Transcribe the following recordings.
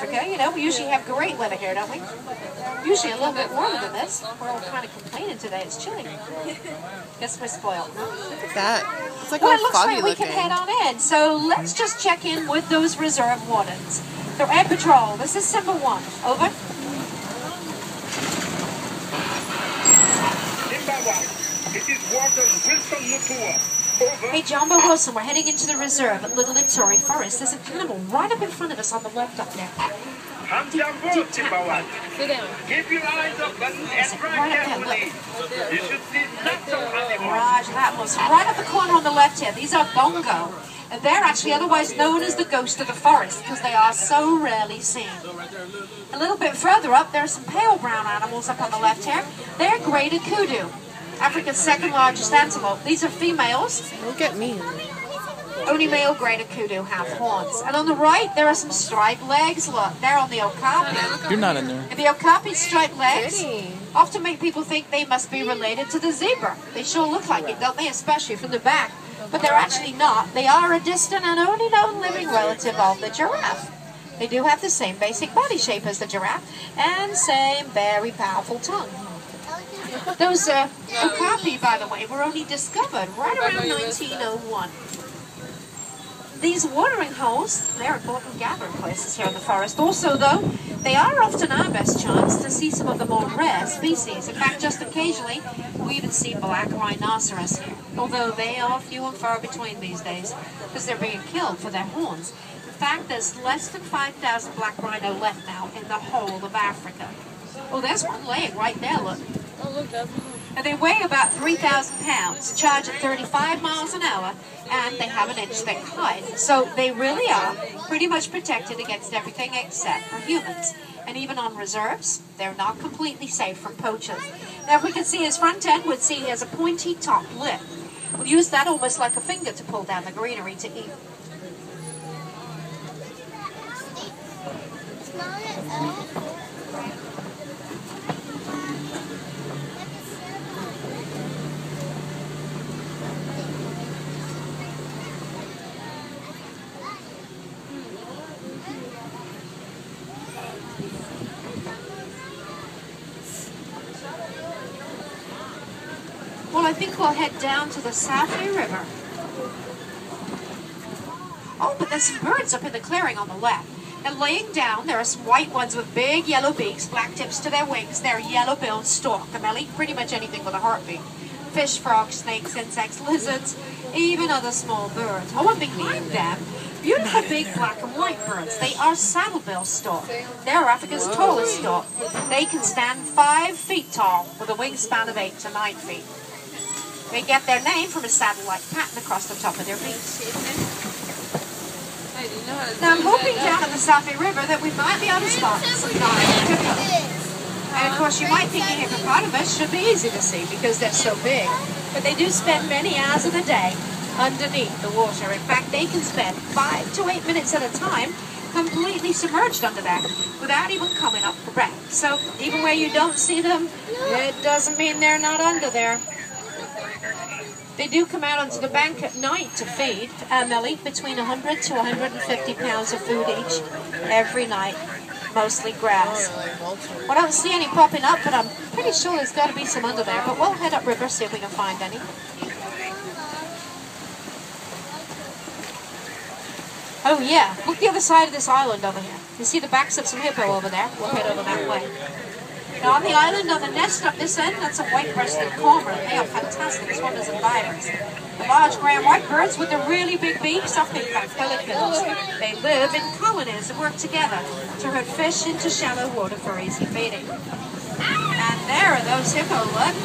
Africa. You know, we usually have great weather here, don't we? Usually a little bit warmer than this. We're all kind of complaining today. It's chilly. Guess we're spoiled, huh? Look at that. It's like Well, all it looks foggy like we looking. can head on in. So let's just check in with those reserve wardens. They're Air Patrol. This is Simba 1. Over. It is Warden Wilson Mutua. Over. Hey, Jumbo Wilson, we're heading into the reserve at Little Itsuri Forest. There's an animal right up in front of us on the left up there. Hands your boat, Timberwolf. Sit down. Keep your eyes open and drive carefully. You should see lots of animals. Roger that, was right up the corner on the left here. These are bongo. And they're actually otherwise known as the ghost of the forest because they are so rarely seen. A little bit further up, there are some pale brown animals up on the left here. They're graded kudu, Africa's second largest antelope. These are females. Look at me. Only male graded kudu have horns. And on the right, there are some striped legs. Look, they're on the okapi. You're not in there. And the okapi's striped legs Pretty. often make people think they must be related to the zebra. They sure look like it, don't they? Especially from the back. But they're actually not. They are a distant and only known living relative of the giraffe. They do have the same basic body shape as the giraffe and same very powerful tongue. Those okapi, by the way, were only discovered right around 1901. These watering holes, they're important gathering places here in the forest. Also, though, they are often our best chance to see some of the more rare species. In fact, just occasionally, we even see black rhinoceros here, although they are few and far between these days because they're being killed for their horns. In fact, there's less than 5,000 black rhino left now in the whole of Africa. Oh, there's one laying right there, look. Oh, look, that's And they weigh about 3,000 pounds, charge at 35 miles an hour, and they have an inch-thick hide. So they really are pretty much protected against everything except for humans. And even on reserves, they're not completely safe from poachers. Now, if we can see his front end, we'd see he has a pointy top lip. We'll use that almost like a finger to pull down the greenery to eat. Well, I think we'll head down to the Savannah River. Oh, but there's some birds up in the clearing on the left. And laying down, there are some white ones with big yellow beaks, black tips to their wings. They're yellow-billed stork, and they'll eat pretty much anything with a heartbeat. Fish, frogs, snakes, insects, lizards, even other small birds. Oh, and behind them, beautiful big black and white birds. They are saddle-billed stork. They're Africa's tallest stork. They can stand 5 feet tall with a wingspan of 8 to 9 feet. They get their name from a saddle-like pattern across the top of their beaks. Hey, do you know how to Now, I'm do hoping that? down at the Savannah River that we might be able to spot some giant hippos. And of course, you might think a hippopotamus should be easy to see because they're so big. But they do spend many hours of the day underneath the water. In fact, they can spend 5 to 8 minutes at a time completely submerged under there without even coming up for breath. So even where you don't see them, it doesn't mean they're not under there. They do come out onto the bank at night to feed, and they'll eat between 100 to 150 pounds of food each every night, mostly grass. I don't see any popping up, but I'm pretty sure there's got to be some under there. But we'll head upriver, see if we can find any. Oh yeah, look the other side of this island over here. You see the backs of some hippo over there? We'll head over that way. Now on the island, on the nest up this end, that's a white-breasted cormorant. They are fantastic swimmers and divers. The large gray and white birds with the really big beaks are picked by pelicans. They live in colonies and work together to herd fish into shallow water for easy feeding. And there are those hippo, look.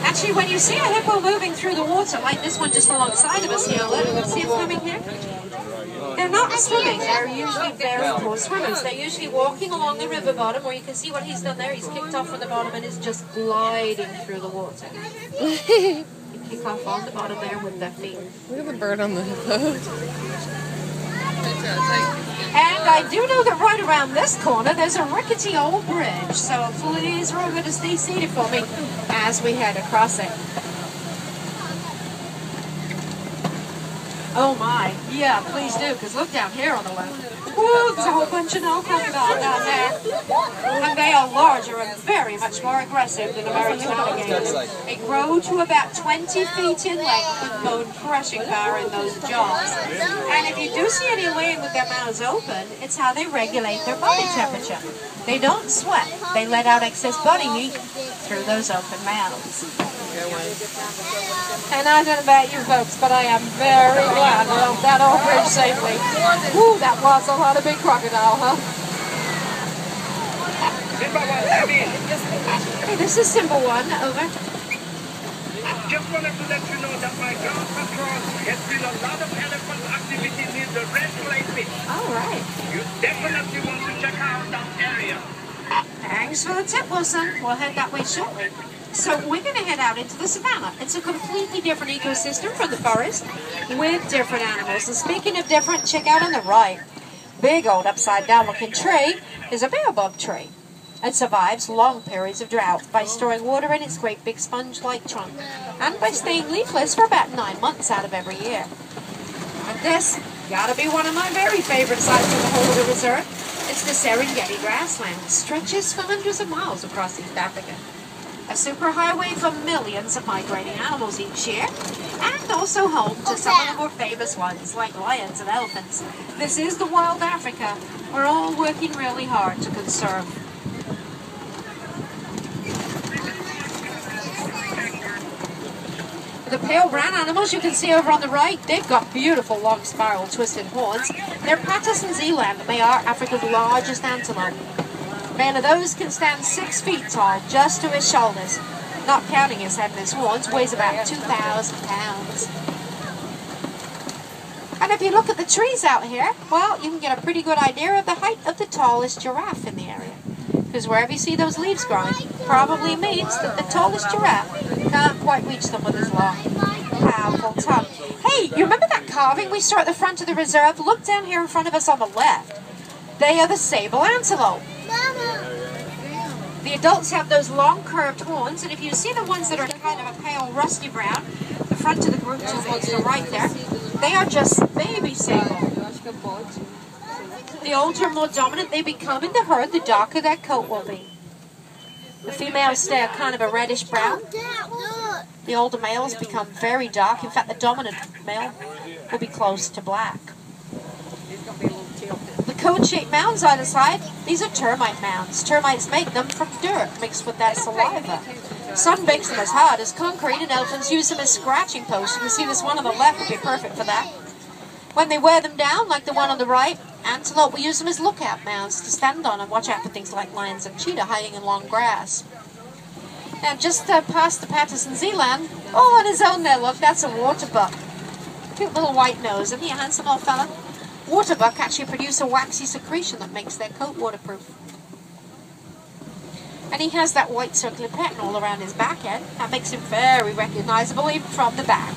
Actually, when you see a hippo moving through the water, like this one just alongside of us here, look, see it swimming here? They're not swimming, they're usually very poor swimmers. They're usually walking along the river bottom, where you can see what he's done there. He's kicked off from the bottom and is just gliding through the water. You kick off on the bottom there with their feet. Look at the bird on the hippo. And I do know that right around this corner there's a rickety old bridge, so please remember to stay seated for me as we head across it. Oh my, yeah, please do, because look down here on the left. Woo, there's a whole bunch of Nile crocodile down there. And they are larger and very much more aggressive than American alligators. They grow to about 20 feet in length with bone-crushing power in those jaws. And if you do see any laying with their mouths open, it's how they regulate their body temperature. They don't sweat. They let out excess body heat through those open mouths. And I don't know about you folks, but I am very glad we're off that old bridge safely. Woo, that was a lot of big crocodile, huh? Hey, this is Simba 1, over. Just wanted to let you know that my ground patrol has seen a lot of elephant activity near the red clay pit. All right. You definitely want to check out that area. Thanks for the tip, Wilson. We'll head that way shortly. So we're going to head out into the savannah. It's a completely different ecosystem from the forest with different animals. And speaking of different, check out on the right. Big old upside-down looking tree is a baobab tree. It survives long periods of drought by storing water in its great big sponge-like trunk and by staying leafless for about 9 months out of every year. And this gotta be one of my very favorite sites in the whole of the reserve. It's the Serengeti grassland. It stretches for hundreds of miles across East Africa. A superhighway for millions of migrating animals each year, and also home to some of the more famous ones like lions and elephants. This is the wild Africa we're all working really hard to conserve. The pale brown animals you can see over on the right, they've got beautiful long spiral twisted horns. They're Patterson's eland, and they are Africa's largest antelope. A man of those can stand 6 feet tall, just to his shoulders. Not counting his head and his horns, weighs about 2,000 pounds. And if you look at the trees out here, well, you can get a pretty good idea of the height of the tallest giraffe in the area. Because wherever you see those leaves growing, probably means that the tallest giraffe can't quite reach them with his long, powerful tongue. Hey, you remember that carving we saw at the front of the reserve? Look down here in front of us on the left. They are the sable antelope. The adults have those long curved horns, and if you see the ones that are kind of a pale rusty brown, the front of the group to the right there, they are just baby sable. The older, more dominant they become in the herd, the darker their coat will be. The females stay a kind of a reddish brown. The older males become very dark. In fact, the dominant male will be close to black. The cone-shaped mounds either side, these are termite mounds. Termites make them from dirt mixed with their saliva. Sun bakes them as hard as concrete, and elephants use them as scratching posts. You can see this one on the left would be perfect for that. When they wear them down, like the one on the right, antelope will use them as lookout mounds to stand on and watch out for things like lions and cheetah hiding in long grass. Now, just past the Patterson's eland, all on his own there, look, that's a waterbuck. Cute little white nose, isn't he a handsome old fella? Waterbuck actually produce a waxy secretion that makes their coat waterproof. And he has that white circular pattern all around his back end. That makes him very recognizable even from the back.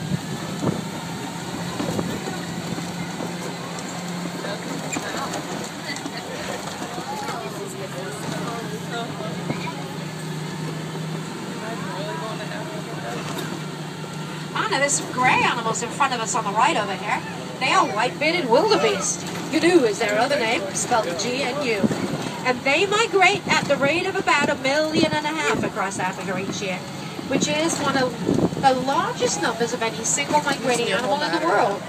Now there's some grey animals in front of us on the right over here. They are white-bearded wildebeest. Gnu is their other name, spelled G-N-U. And they migrate at the rate of about 1.5 million across Africa each year, which is one of the largest numbers of any single migrating animal in the world.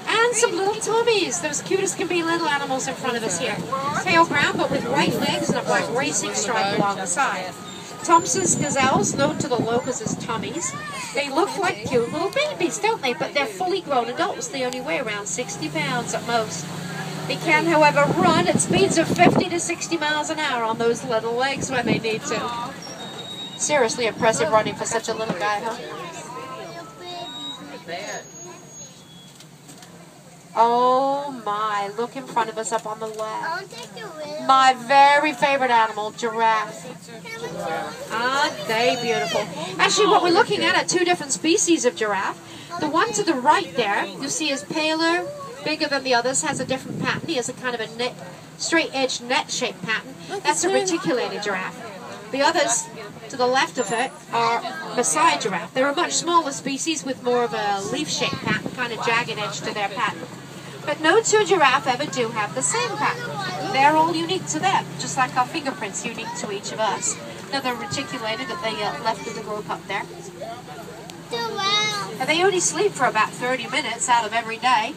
And some little Tommies, those cute as can be little animals in front of us here. Pale brown but with white legs and a black racing stripe along the side. Thompson's gazelles, known to the locals as Tommies, they look like cute little babies, don't they? But they're fully grown adults. They only weigh around 60 pounds at most. They can, however, run at speeds of 50 to 60 miles an hour on those little legs when they need to. Seriously impressive running for such a little guy, huh? Oh my, look in front of us up on the left. My very favorite animal, giraffe. Aren't they beautiful? Actually, what we're looking at are two different species of giraffe. The one to the right there, you see is paler, bigger than the others, has a different pattern. He has a kind of a straight-edged net-shaped pattern. That's a reticulated giraffe. The others to the left of it are Maasai giraffe. They're a much smaller species with more of a leaf-shaped pattern, kind of jagged edge to their pattern. But no two giraffe ever do have the same pattern. They're all unique to them, just like our fingerprints unique to each of us. Now they're reticulated at the left of the group up there. And they only sleep for about 30 minutes out of every day.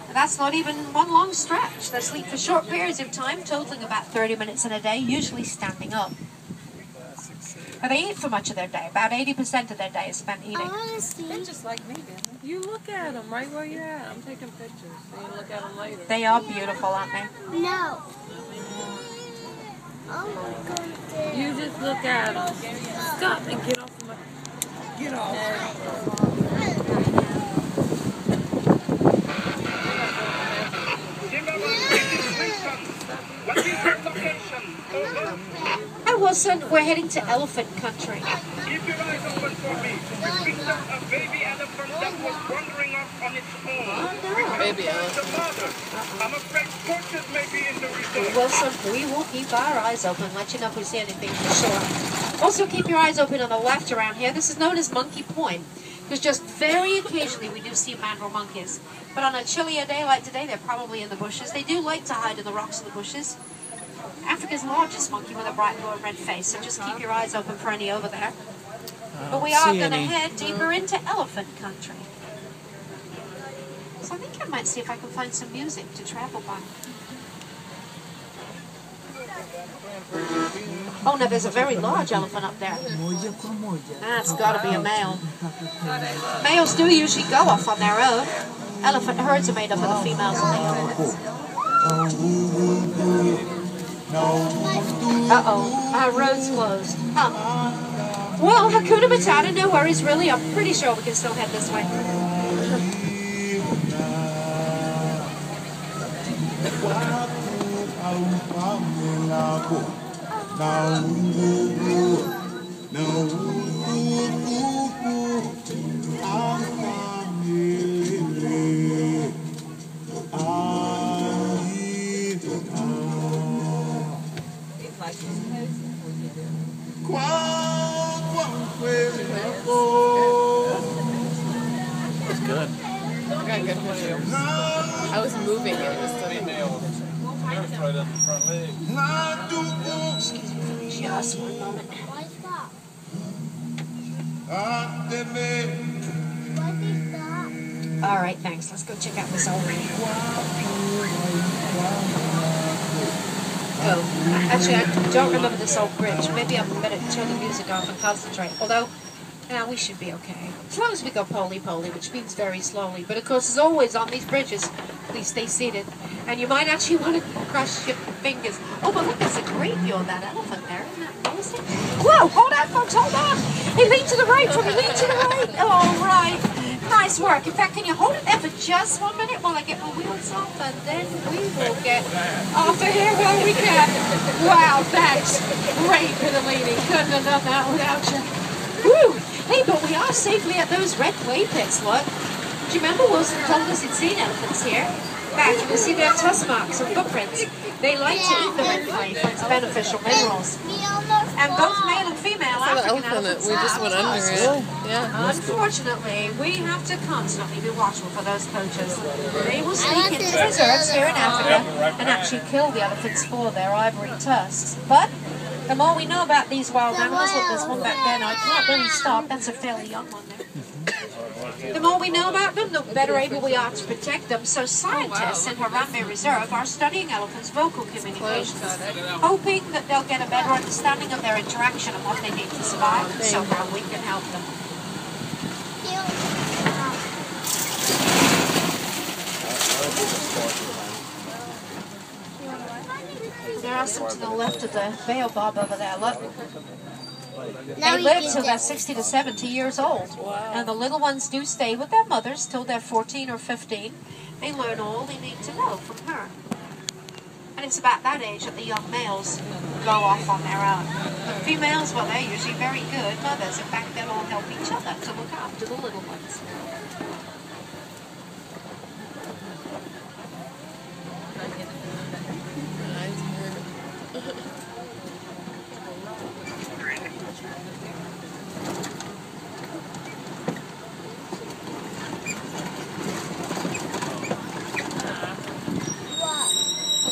And that's not even one long stretch. They sleep for short periods of time, totaling about 30 minutes in a day, usually standing up. And they eat for much of their day. About 80% of their day is spent eating. They're just like me, then. You look at them right where you're at. I'm taking pictures. So you look at them later. They are beautiful, aren't they? No. Oh my God. You just look at them. Stop and get off of my... Get off. What is your location? Over. Oh, Wilson, we're heading to elephant country. Keep your eyes open for me. We picked up a baby elephant that was wandering off on its own. Oh, no. We can't Baby find elephant. the mother. I'm afraid poachers may be in the reserve. Wilson, we will keep our eyes open, let you know if we see anything for sure. Also, keep your eyes open on the left around here. This is known as Monkey Point, because just very occasionally we do see mandrill monkeys. But on a chillier day like today, they're probably in the bushes. They do like to hide in the rocks in the bushes. Africa's largest monkey with a bright blue and red face, so just keep your eyes open for any over there. But we are going to head deeper into elephant country. So I think I might see if I can find some music to travel by. Oh, no, there's a very large elephant up there. That's got to be a male. Males do usually go off on their own. Elephant herds are made up of the females and the young ones. Uh-oh, our road's closed. Huh. Well, Hakuna Matata, no worries, really. I'm pretty sure we can still head this way. It's good. I got good pictures. I was moving and it was still Right up the front leg. Excuse me, just one moment. What is that? All right, thanks. Let's go check out this old radio. Oh, actually, I don't remember this old bridge. Maybe I'm better turn the music off and concentrate. Although, we should be okay. As long as we go poly-poly, which means very slowly. But of course, as always on these bridges, please stay seated. And you might actually want to crush your fingers. Oh, but look, there's a great view of that elephant there. Isn't that amazing? Whoa, hold on, folks, hold on. Hey, lean to the right for me, lean to the right. All right. Nice work. In fact, can you hold it there for just 1 minute while I get my wheels off, and then we will get off of here while we can. Wow, thanks. Great bit of leading. Couldn't have done that without you. Woo! Hey, but we are safely at those red clay pits, look. Do you remember Wilson told us he'd seen elephants here? In fact, you can see their tusk marks and footprints. They like to eat the red clay for its beneficial minerals. And both male and female African elephants we just went under it. Yeah. Unfortunately, we have to constantly be watchful for those poachers. They will sneak into reserves here in Africa and actually kill the elephants for their ivory tusks. But the more we know about these wild animals, look, there's one back there. Now, I can't really stop. That's a fairly young one there. The more we know about them, the better able we are to protect them. So scientists in Harambe Reserve are studying elephants' vocal communications, hoping that they'll get a better understanding of their interaction and what they need to survive, and somehow we can help them. There are some to the left of the baobab over there, look. They live till they're 60 to 70 years old. And the little ones do stay with their mothers till they're 14 or 15. They learn all they need to know from her. And it's about that age that the young males go off on their own. The females, well, they're usually very good mothers. In fact, they'll all help each other to look after the little ones.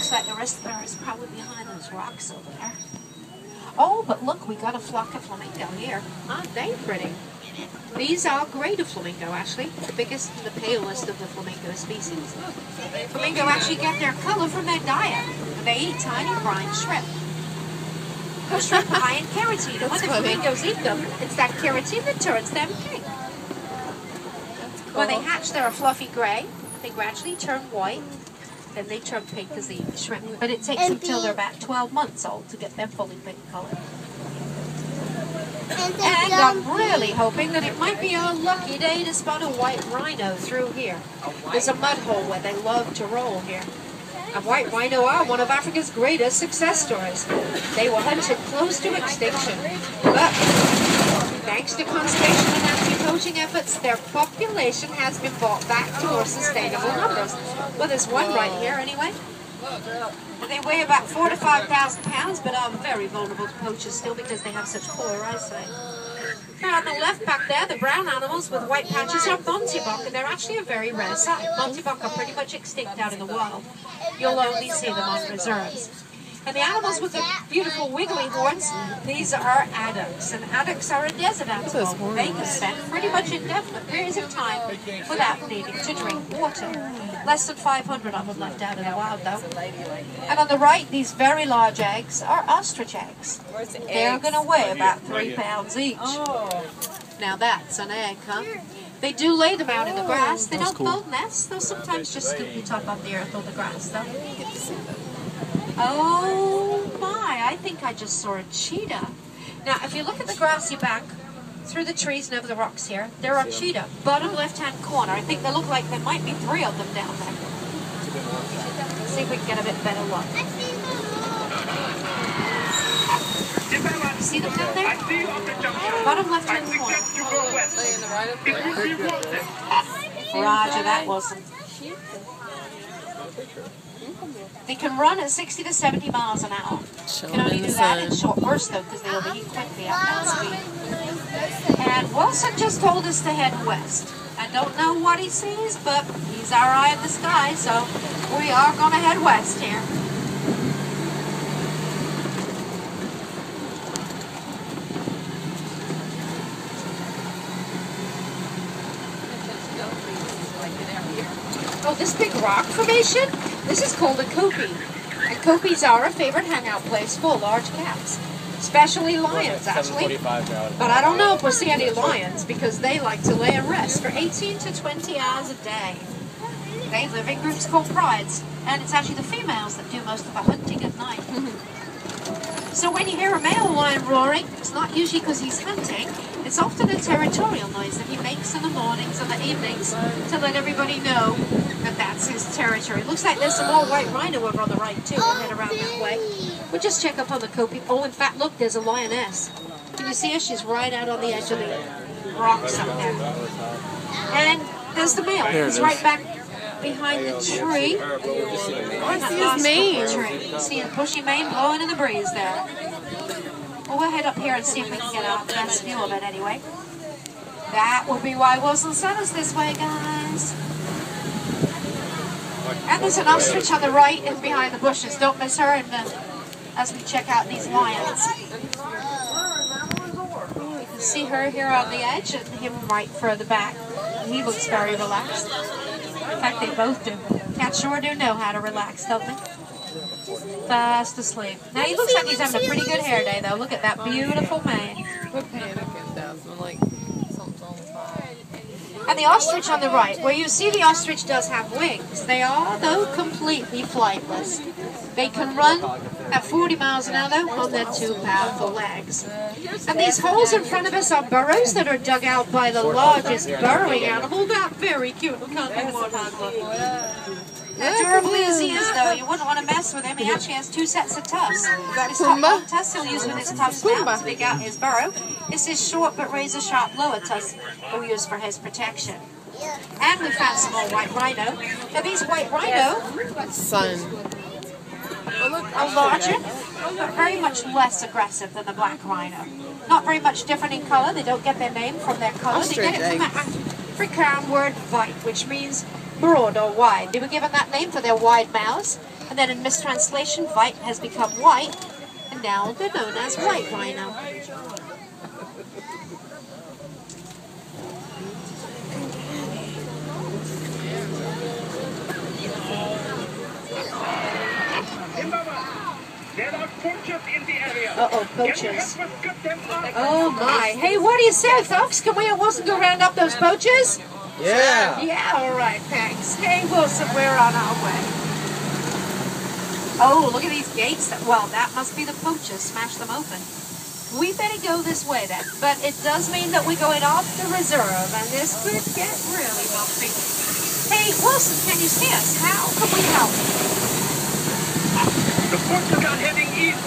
looks like the rest of is probably behind those rocks over there. Oh, but look, we got a flock of flamingo here. Aren't they pretty? These are greater flamingo, actually, the biggest and the palest of the flamingo species. Flamingo actually get their color from their diet. They eat tiny brine shrimp. Those shrimp are high in carotene, and when the flamingos eat them, it's that carotene that turns them pink. When they hatch, they're a fluffy gray. They gradually turn white. Then they turn pink as they eat the shrimp. But it takes them till they're about 12 months old to get their fully pink color. And I'm really hoping that it might be a lucky day to spot a white rhino through here. There's a mud hole where they love to roll here. And white rhino are one of Africa's greatest success stories. They were hunted close to extinction. But thanks to conservation and anti-poaching efforts, their population has been brought back to more sustainable numbers. Well, there's one right here anyway. And they weigh about 4,000 to 5,000 pounds, but are very vulnerable to poachers still because they have such poor eyesight. Here on the left back there, the brown animals with white patches are Montibuck, and they're actually a very rare sight. Montibuck are pretty much extinct out in the wild. You'll only see them on reserves. And the animals with the beautiful wiggly horns, these are adducts. And adducts are a desert animal. They can spend pretty much indefinite periods of time without needing to drink water. Less than 500 of them left out in the wild, though. And on the right, these very large eggs are ostrich eggs. They're going to weigh about 3 pounds each. Now that's an egg, huh? They do lay them out in the grass. They don't build nests. They'll sometimes just scoop the top off the earth or the grass, though. Oh my, I think I just saw a cheetah. Now, if you look at the grassy back, through the trees and over the rocks here, there are cheetah. Bottom left-hand corner. I think they look like there might be 3 of them down there. Let's see if we can get a bit better look. See them down there? Bottom left-hand corner. Roger, that wasn't. They can run at 60 to 70 miles an hour. You can only do that in short bursts, though, because they overheat quickly at that speed. And Wilson just told us to head west. I don't know what he sees, but he's our eye in the sky, so we are going to head west here. Oh, this big rock formation? This is called a kopie. And kopies are a favorite hangout place for large cats. Especially lions, actually. But I don't know if we'll see any lions because they like to lay and rest for 18 to 20 hours a day. They live in groups called prides, and it's actually the females that do most of the hunting at night. So when you hear a male lion roaring, it's not usually because he's hunting. It's often a territorial noise that he makes in the mornings and the evenings to let everybody know that that's his territory. Looks like there's some more white rhino over on the right too. We'll head around that way. We'll just check up on the kopie. Oh, in fact, look, there's a lioness. Can you see her? She's right out on the edge of the rocks up there. And there's the male. He's right back behind the tree. I see his mane. You see his bushy mane blowing in the breeze there. Well, we'll head up here and see if we can get a best view of it anyway. That will be why Wilson sent us this way, guys. And there's an ostrich on the right and behind the bushes. Don't miss her as we check out these lions. You can see her here on the edge and him right further back. He looks very relaxed. In fact, they both do. Cats sure do know how to relax, don't they? Fast asleep. Now he looks like he's having a pretty good hair day, though. Look at that beautiful mane. We're panicking, Desmond, like something's on fire. And the ostrich on the right, where you see the ostrich does have wings. They are, though, completely flightless. They can run at 40 miles an hour, though, on their 2 powerful legs. And these holes in front of us are burrows that are dug out by the largest burrowing animal. That very cute looking one. Adorable as he is, though, you wouldn't want to mess with him. He actually has 2 sets of tufts. His top front tusk he'll use with his tufts now to dig out his burrow. It's his short but razor-sharp lower tusk he'll use for his protection. And we found some more white rhino. Now these white rhino are larger, but very much less aggressive than the black rhino. Not very much different in color. They don't get their name from their color. They get it from the Afrikaans word "wide," which means broad or wide. They were given that name for their wide mouths, and And then in mistranslation, white has become white, and now they're known as white rhino. There are poachers in the area. Uh-oh, Can you poachers. help us cut them off? Oh my. Hey, what do you say, folks? Can we Wilson go round up those poachers? Yeah. Yeah, all right, thanks. Hey, Wilson, we're on our way. Oh, look at these gates. Well, that must be the poachers. Smash them open. We better go this way then. But it does mean that we're going off the reserve, and this could get really bumpy. Hey, Wilson, can you see us? How can we help? The poachers are heading east.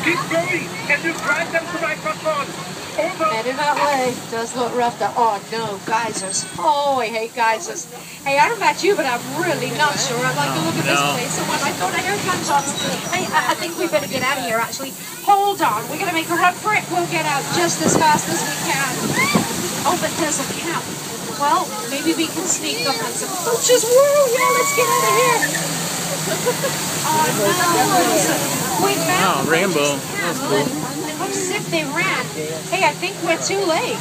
Keep going, and you drive them to my patrol. Over. Headed that way. Does look rough though. Oh no, geysers. Oh, I hate geysers. Hey, I don't know about you, but I'm really not sure. I'd like to look at this place. So when I thought I heard gunshots, hey, I think we better get out of here, actually. Hold on. We're going to make a run for it. We'll get out just as fast as we can. Oh, but there's a camp. Well, maybe we can sneak up on some poachers. Whoa, yeah, let's get out of here. Oh, no, Wilson. We found the Rambo. poachers' camp. It looks as if they ran. Hey, I think we're too late.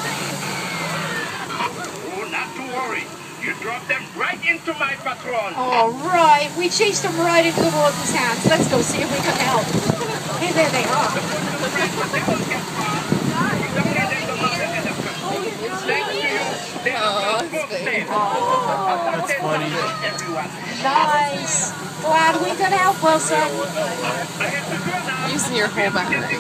Oh, not to worry. You drop them right into my patrol. All right, we chased them right into the warden's hands. Let's go see if we can help. Hey, there they are. That's funny. Nice. Glad we could help, Wilson. Using your whole battery.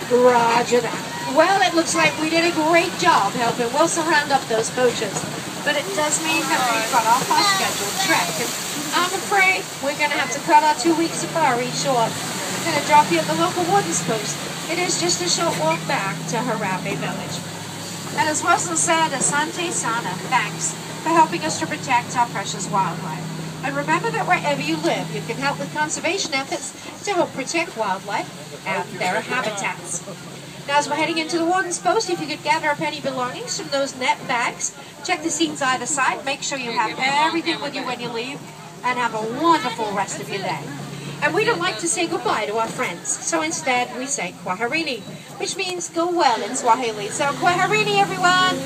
Roger that. Well, it looks like we did a great job helping Wilson round up those poachers. But it does mean that we've got off our scheduled trek. And I'm afraid we're going to have to cut our 2-week safari short. We're going to drop you at the local warden's post. It is just a short walk back to Harambe village. And as Wilson said, Asante Sana, thanks for helping us to protect our precious wildlife. And remember that wherever you live, you can help with conservation efforts to help protect wildlife and their habitats. Now, as we're heading into the warden's post, if you could gather up any belongings from those net bags, check the seats either side, make sure you have everything with you when you leave, and have a wonderful rest of your day. And we don't like to say goodbye to our friends, so instead we say kwaherini, which means go well in Swahili. So kwaherini, everyone!